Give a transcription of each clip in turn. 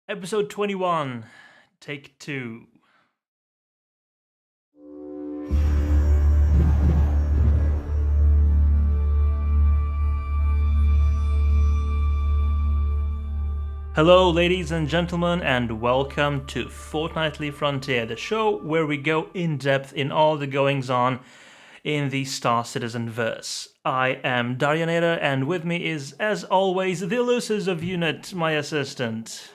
Episode 21, Take 2. Hello, ladies and gentlemen, and welcome to Fortnightly Frontier, the show where we go in depth in all the goings-on in the Star Citizen verse. I am Darionator, and with me is, as always, the elusives of Unit, my assistant.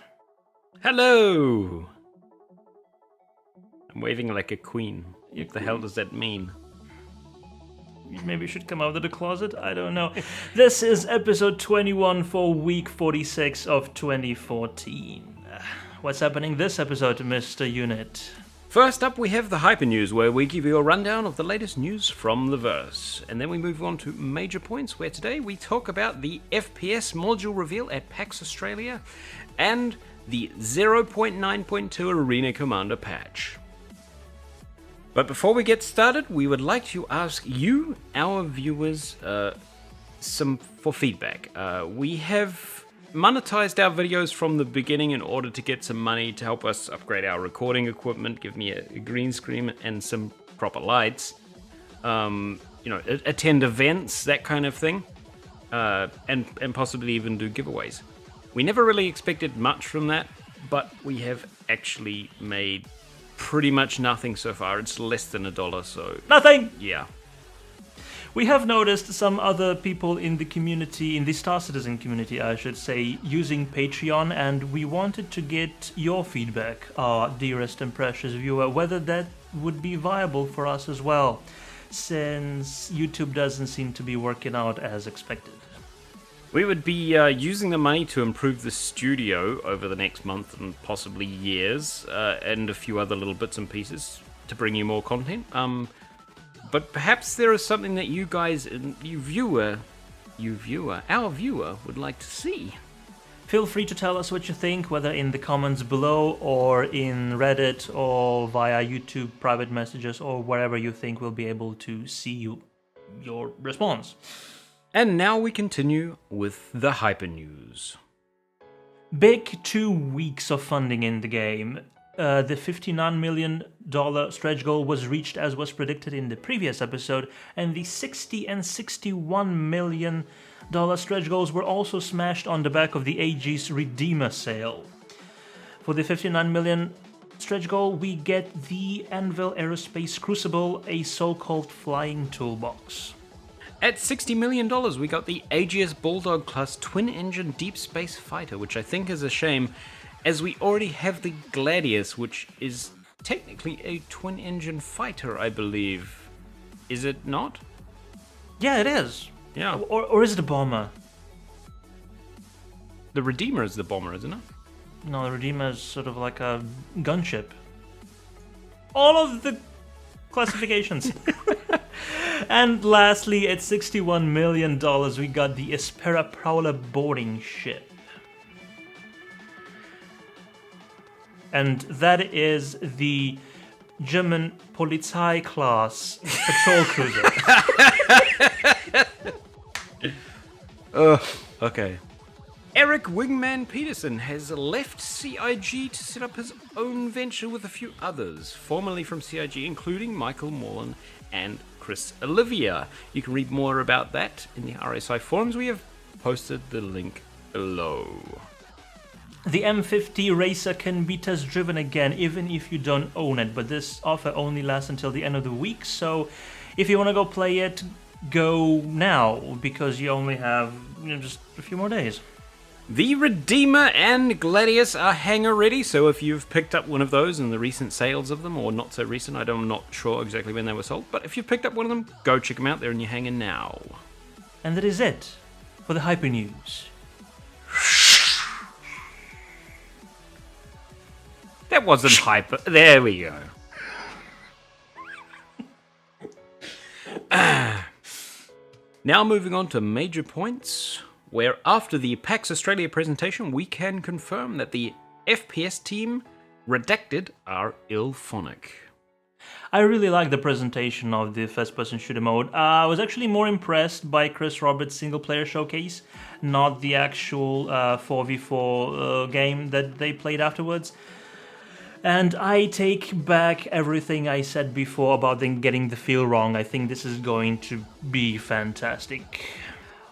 Hello! I'm waving like a queen. What the hell does that mean? Maybe you should come out of the closet? I don't know. This is episode 21 for week 46 of 2014. What's happening this episode, Mr. Unit? First up, we have the Hyper News, where we give you a rundown of the latest news from the verse. And then we move on to Major Points, where today we talk about the FPS module reveal at PAX Australia and the 0.9.2 Arena Commander patch. But before we get started, we would like to ask you, our viewers, for feedback. We have monetized our videos from the beginning in order to get some money to help us upgrade our recording equipment, give me a green screen and some proper lights, attend events, that kind of thing, and possibly even do giveaways. We never really expected much from that, but we have actually made pretty much nothing so far. It's less than $1, so... Nothing! Yeah. We have noticed some other people in the community, in the Star Citizen community, I should say, using Patreon, and we wanted to get your feedback, our dearest and precious viewer, whether that would be viable for us as well, since YouTube doesn't seem to be working out as expected. We would be using the money to improve the studio over the next month and possibly years, and a few other little bits and pieces to bring you more content. But perhaps there is something that you guys, our viewer, would like to see. Feel free to tell us what you think, whether in the comments below, or in Reddit, or via YouTube private messages, or wherever you think we'll be able to see your response. And now we continue with the Hyper News. Big 2 weeks of funding in the game. The $59 million stretch goal was reached as was predicted in the previous episode, and the $60 and $61 million stretch goals were also smashed on the back of the AG's Redeemer sale. For the $59 million stretch goal, we get the Anvil Aerospace Crucible, a so-called flying toolbox. At $60 million, we got the Aegis Bulldog class twin-engine deep space fighter, which I think is a shame, as we already have the Gladius, which is technically a twin-engine fighter, I believe. Is it not? Yeah, it is. Yeah. Or is it a bomber? The Redeemer is the bomber, isn't it? No, the Redeemer is sort of like a gunship. All of the classifications. And lastly, at $61 million, we got the Espera Prowler boarding ship. And that is the German Polizei class patrol cruiser. Okay. Eric Wingman Peterson has left CIG to set up his own venture with a few others, formerly from CIG, including Michael Morlan and Chris Olivia. You can read more about that in the RSI forums. We have posted the link below. The M50 Racer can be test driven again, even if you don't own it, but this offer only lasts until the end of the week, so if you want to go play it, go now, because you only have just a few more days. The Redeemer and Gladius are hangar ready, so if you've picked up one of those in the recent sales of them, or not so recent, I'm not sure exactly when they were sold, but if you've picked up one of them, go check them out, they're in your hangar now. And that is it for the Hyper News. That wasn't hyper. There we go. Now moving on to Major Points, where after the PAX Australia presentation, we can confirm that the FPS team, Redacted, are Ilphonic. I really like the presentation of the first-person shooter mode. I was actually more impressed by Chris Roberts' single-player showcase, not the actual 4v4 game that they played afterwards. And I take back everything I said before about them getting the feel wrong. I think this is going to be fantastic.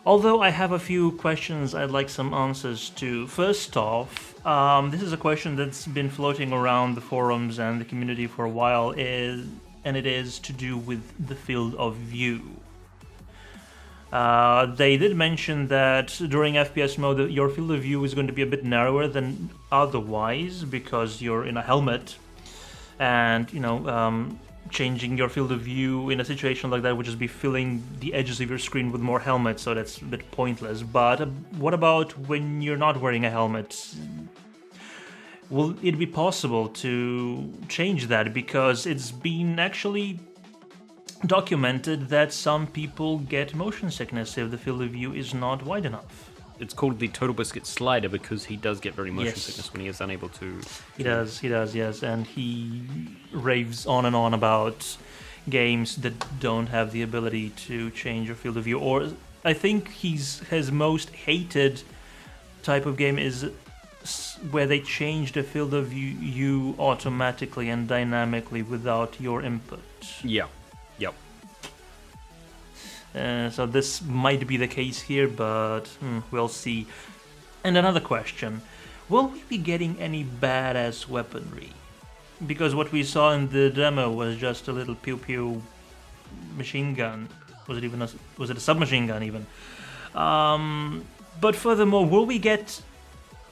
Although I have a few questions I'd like some answers to. First off, this is a question that's been floating around the forums and the community for a while, and it is to do with the field of view. They did mention that during FPS mode, your field of view is going to be a bit narrower than otherwise because you're in a helmet, and changing your field of view in a situation like that would just be filling the edges of your screen with more helmets, so that's a bit pointless. But what about when you're not wearing a helmet? Will it be possible to change that? Because it's been actually documented that some people get motion sickness if the field of view is not wide enough. It's called the Total Biscuit slider because he does get very motion Yes. sickness when he is unable to... He does, yes, and he raves on and on about games that don't have the ability to change your field of view. Or I think his most hated type of game is where they change the field of view automatically and dynamically without your input. Yeah. Yep. So this might be the case here, but we'll see. And another question, will we be getting any badass weaponry? Because what we saw in the demo was just a little pew-pew machine gun. Was it a submachine gun even? But furthermore, will we get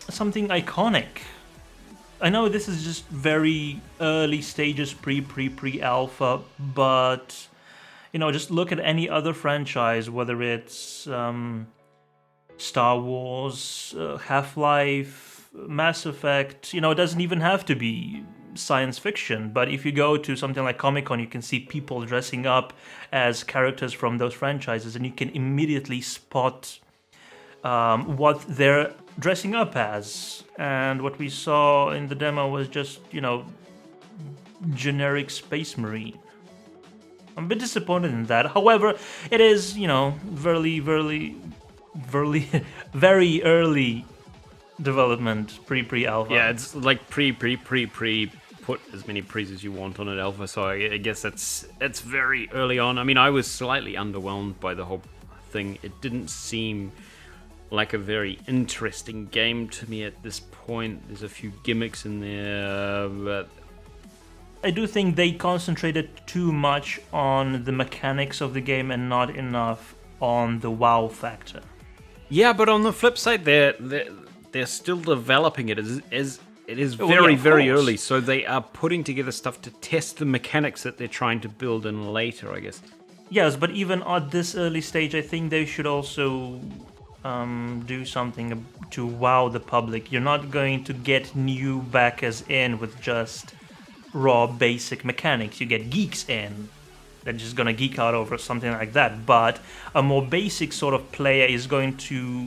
something iconic? I know this is just very early stages, pre-alpha, but just look at any other franchise, whether it's Star Wars, Half-Life, Mass Effect. It doesn't even have to be science fiction, but if you go to something like Comic-Con, you can see people dressing up as characters from those franchises, and you can immediately spot what they're dressing up as. And what we saw in the demo was just, generic Space Marine. I'm a bit disappointed in that. However, it is, very early development, pre-alpha. Yeah, it's like pre. Put as many pre's as you want on it, alpha. So I guess that's very early on. I mean, I was slightly underwhelmed by the whole thing. It didn't seem like a very interesting game to me at this point. There's a few gimmicks in there, but I do think they concentrated too much on the mechanics of the game and not enough on the wow factor. Yeah, but on the flip side, they're still developing it as it is very early. So they are putting together stuff to test the mechanics that they're trying to build in later, I guess. Yes, but even at this early stage, I think they should also do something to wow the public. You're not going to get new backers in with just raw basic mechanics. You get geeks in that are just gonna geek out over something like that, but a more basic sort of player is going to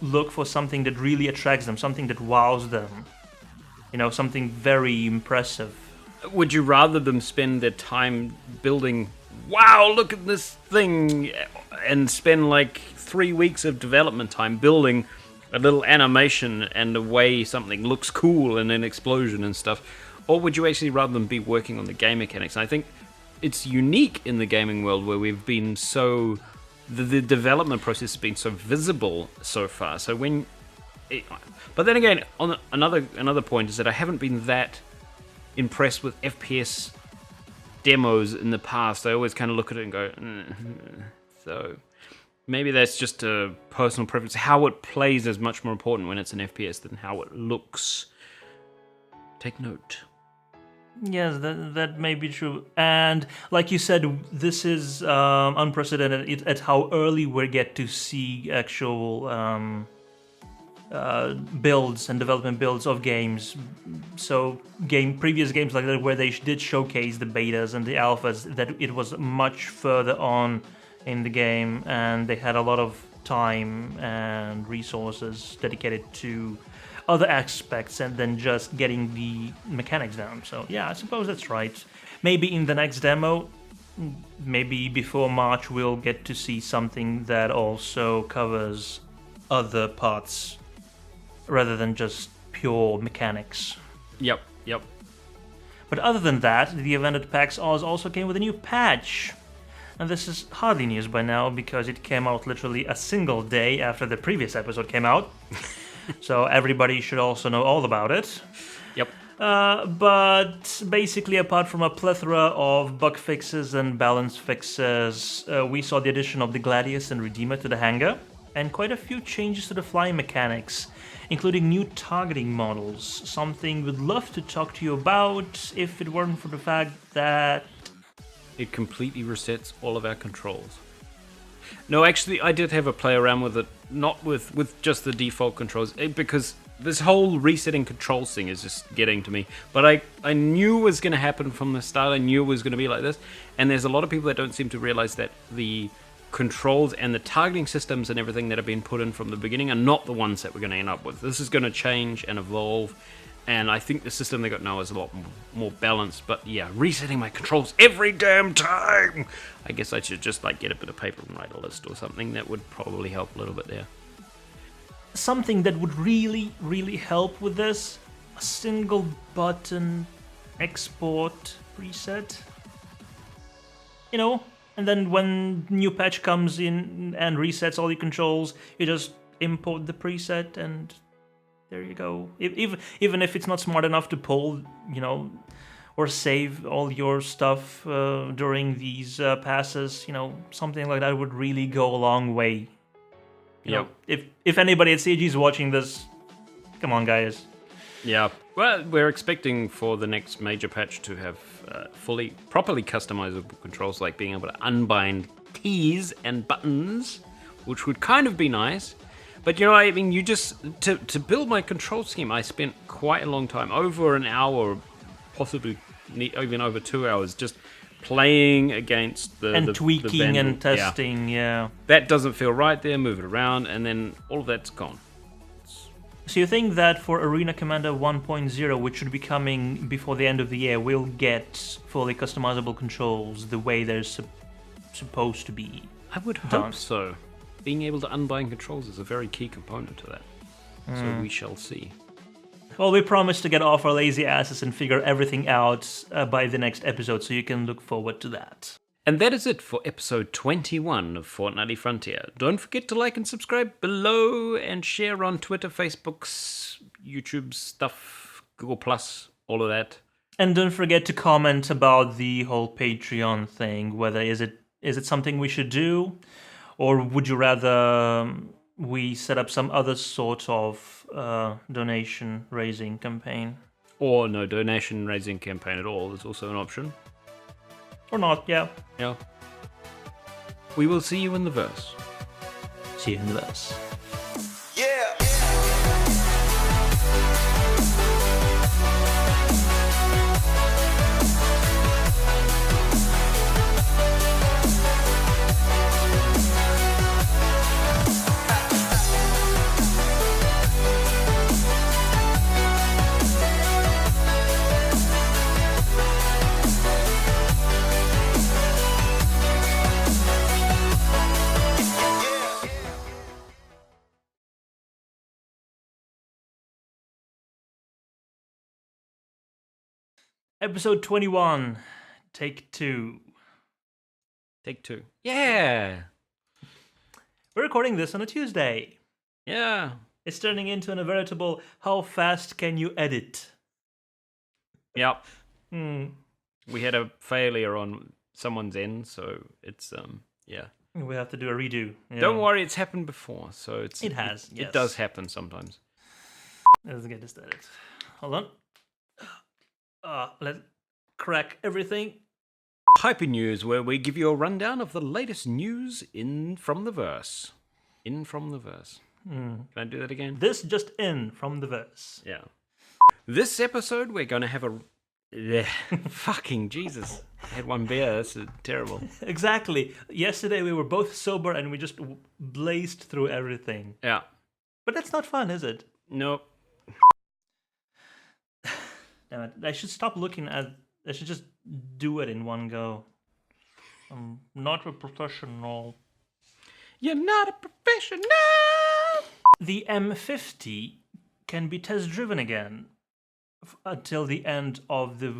look for something that really attracts them, something that wows them, something very impressive. Would you rather them spend their time building, wow, look at this thing, and spend like 3 weeks of development time building a little animation and the way something looks cool and an explosion and stuff? Or would you actually rather them be working on the game mechanics? And I think it's unique in the gaming world where we've been so... The development process has been so visible so far. So when... But then again, on another point is that I haven't been that impressed with FPS demos in the past. I always kind of look at it and go... So maybe that's just a personal preference. How it plays is much more important when it's an FPS than how it looks. Take note. Yes, that may be true. And like you said, this is unprecedented at how early we get to see actual builds and development builds of games. So previous games like that where they did showcase the betas and the alphas, that it was much further on in the game and they had a lot of time and resources dedicated to other aspects and then just getting the mechanics down. So yeah, I suppose that's right. Maybe in the next demo, maybe before March, we'll get to see something that also covers other parts rather than just pure mechanics. Yep. But other than that, the event at PAX Oz also came with a new patch. And this is hardly news by now because it came out literally a single day after the previous episode came out. So everybody should also know all about it. Yep. But basically, apart from a plethora of bug fixes and balance fixes, we saw the addition of the Gladius and Redeemer to the hangar, and quite a few changes to the flying mechanics, including new targeting models, something we'd love to talk to you about if it weren't for the fact that it completely resets all of our controls. No, actually, I did have a play around with it, not with just the default controls, because this whole resetting controls thing is just getting to me. But I knew it was going to happen from the start. I knew it was going to be like this. And there's a lot of people that don't seem to realize that the controls and the targeting systems and everything that have been put in from the beginning are not the ones that we're going to end up with. This is going to change and evolve. And I think the system they got now is a lot more balanced. But yeah, resetting my controls every damn time. I guess I should just get a bit of paper and write a list or something. That would probably help a little bit there. Something that would really, really help with this, a single button export preset. And then when new patch comes in and resets all your controls, you just import the preset and there you go. Even if it's not smart enough to pull, or save all your stuff during these passes, something like that would really go a long way. If anybody at CG is watching this, come on, guys. Yeah. Well, we're expecting for the next major patch to have properly customizable controls, like being able to unbind keys and buttons, which would kind of be nice. But you just to build my control scheme, I spent quite a long time, over an hour, possibly even over 2 hours, just playing against the tweaking and testing. Yeah, that doesn't feel right there. Move it around, and then all of that's gone. So you think that for Arena Commander 1.0, which should be coming before the end of the year, we'll get fully customizable controls the way they're supposed to be? I would hope so. Being able to unbind controls is a very key component to that. So we shall see. Well, we promise to get off our lazy asses and figure everything out by the next episode, so you can look forward to that. And that is it for episode 21 of Fortnightly Frontier. Don't forget to like and subscribe below and share on Twitter, Facebook's, YouTube's stuff, Google+, all of that. And don't forget to comment about the whole Patreon thing, whether is it something we should do, or would you rather we set up some other sort of donation-raising campaign? Or no donation-raising campaign at all. There's also an option. Or not, yeah. Yeah. We will see you in the verse. See you in the verse. Episode 21, Take 2. Take 2. Yeah! We're recording this on a Tuesday. Yeah. It's turning into a veritable how fast can you edit? Yep. We had a failure on someone's end, so it's, yeah. We have to do a redo. Yeah. Don't worry, it's happened before, so it has, yes. It does happen sometimes. Let's get this started. Hold on. Let's crack everything. Hyper News, where we give you a rundown of the latest news in from the verse. In from the verse. Can I do that again? This just in from the verse. Yeah. This episode, we're going to have a... fucking Jesus. I had one beer. That's terrible. Exactly. Yesterday we were both sober and we just blazed through everything. Yeah. But that's not fun, is it? Nope. I should stop looking at. I should just do it in one go. I'm not a professional. You're not a professional! The M50 can be test driven again until the end of the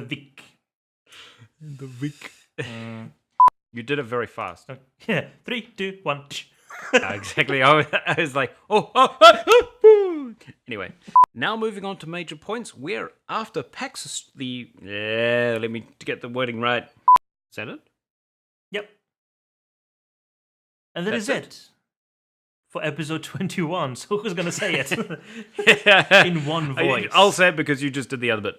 week. The week. You did it very fast. Yeah, 3, 2, 1. Exactly. I was like, oh. Anyway, now moving on to major points. We're after PAX let me get the wording right. Is that it? Yep. And that is it for episode 21. So who's gonna say it in one voice? I'll say it because you just did the other bit.